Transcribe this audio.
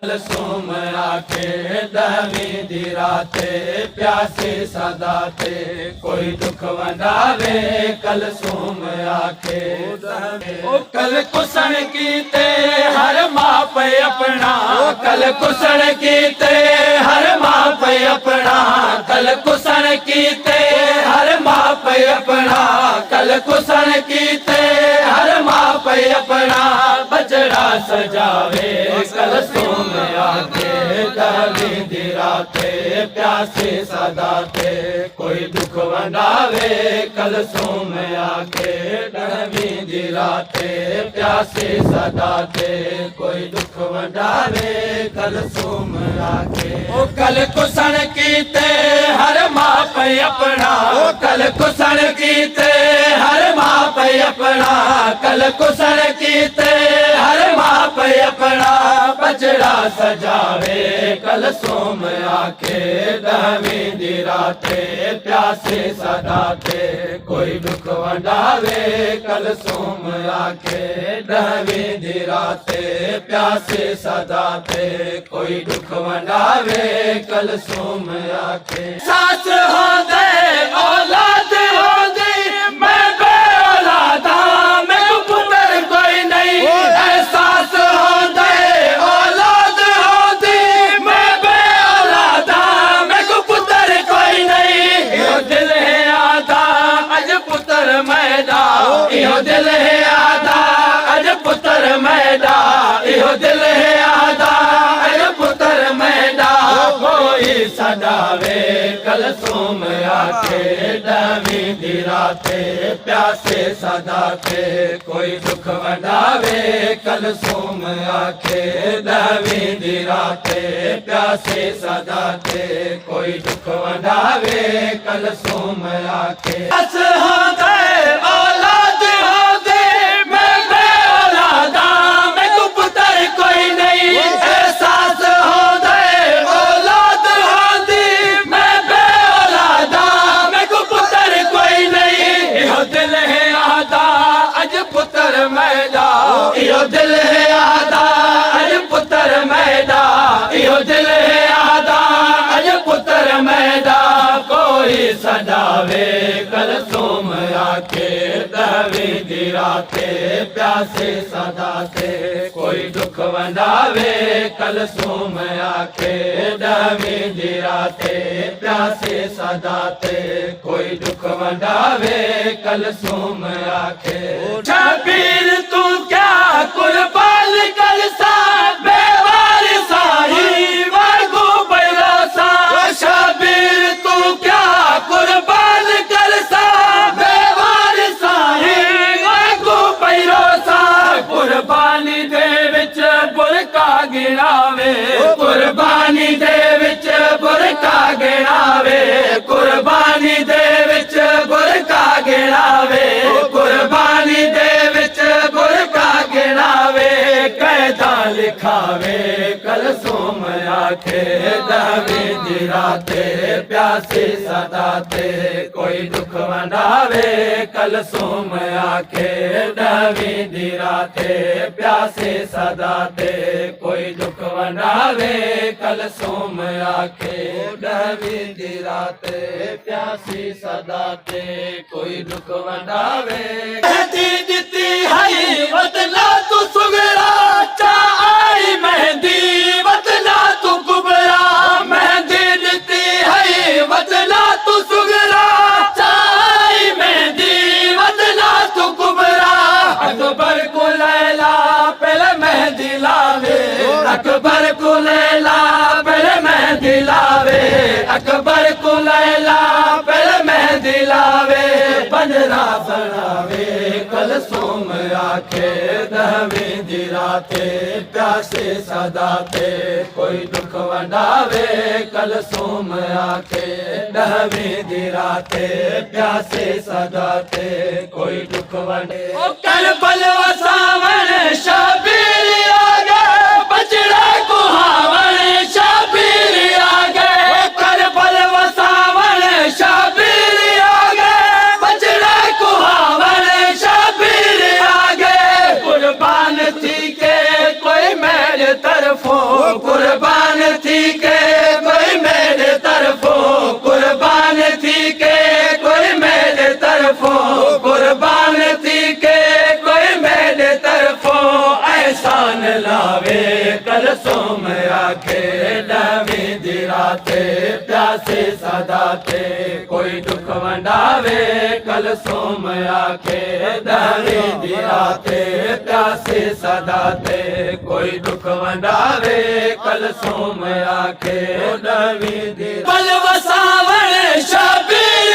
सोम आखे दहवीं दी राते प्यासे सदा थे कोई दुख वंडावे कल सोम आखे ओ कल कुसण कीते हर माप अपना कल कुसण कीते हर माप अपना कल कुसण कीते हर माप अपना कल कुसण कीते हर माप अपना बजड़ा सजावे कल सोम आके दहवीं दी राते प्यासे सदा थे कोई दुख वंडावे कल सोम आके दहवीं दी राते प्यासे सदा थे कोई दुख वंडावे कल सोम आके ओ कल कुसण कीते हर माप अपना ओ कल कुसण कीते हर माप अपना कल कुसण कीते हर माप अपना बजड़ा सजावे कल सोम आके दहवीं दी राते प्यासे सदा थे कोई दुख वंडावे कल सोम आके दहवीं दी राते प्यासे सदा थे कोई दुख वंडावे कल सोम आके सास हो दे औलाद हो दे मैं बे औलादा मैं पुत्र कोई नहीं एहसास हो दे औलाद हो दे मैं बे औलादा मैं पुत्र कोई नहीं यो दिल है आधा अज पुत्र मैदा यो दिल है आधा अज पुत्र मैदा यो दिल है आधा अज पुत्र मैदा कोई सदावे कल सोम आके दहवीं दी राते प्यासे सदा थे कोई दुख वंडावे कल सोम आके दहवीं दी राते प्यासे सदा थे कोई दुख वंडावे कल सोम आके अस हो गए औलाद हो दे मैं बे औलादा मैं को पुत्र कोई नहीं एहसास हो गए औलाद हो दे मैं बे औलादा मैं को पुत्र कोई नहीं यो दिल है आधा अज पुत्र मैदा यो दिल है आधा अज पुत्र मैदा यो दिल है आधा अज पुत्र मैदा कोई सदावे कल सोम आके दहवीं दी राते प्यासे सदा थे कोई दुख वंडावे कल सोम आके दहवीं दी राते प्यासे सदा थे कोई दुख वंडावे कल सोम आके शबीर तू क्या कुर्बान कर सा बेवार साही वागू बैरोसा शबीर तू क्या कुर्बान कर सा बेवार साही वागू बैरोसा कुर्बानी दे विच बुरका गिरावे कुर्बानी दे विच बुरका गिरावे कुर्बानी दे विच बुरका गिरावे कुर्बानी दे विच बुरका गिरावे कैदा लिखावे कल सोम आखे दहवीं दी राते प्यासे सदा थे कोई दुख वंडावे कल सोम आखे दहवीं दी राते प्यासे सदा थे कोई दुख वंडावे कल सोम आखे दहवीं दी राते प्यासे सदा थे कोई दुख वंडावे मेहंदी दिती है वतना तू सुगरा चा आई मेहंदी वतना तू कुबरा मेहंदी दिती है वतना तू सुगरा चा आई मेहंदी वतना तू कुबरा अकबर को लैला पहले मेहंदी लावे अकबर को लैला पहले मेहंदी लावे अकबर को लैला पहले मेहंदी लावे बनरा बनावे कल सोम आखे दहवीं दी राते प्यासे सदा थे कोई दुख वंडावे कल सोम आखे दहवीं दी राते प्यासे सदा थे कोई दुख वंडे ओ कल बल वसावन शबीर आ गए बजड़ा कुहावन शबीर आ गए कल बल वसावन शबीर आ गए बजड़ा कुहावन शबीर आ गए कुर्बान थी के कोई मेरे तरफों वंडावे कलसूम आखे दवी दी राते प्यासे सदाते कोई दुख वंडावे कलसूम आखे दवी दी राते प्यासे सदाते कोई दुख वंडावे कलसूम आखे दवी दी पल वसावण शबीर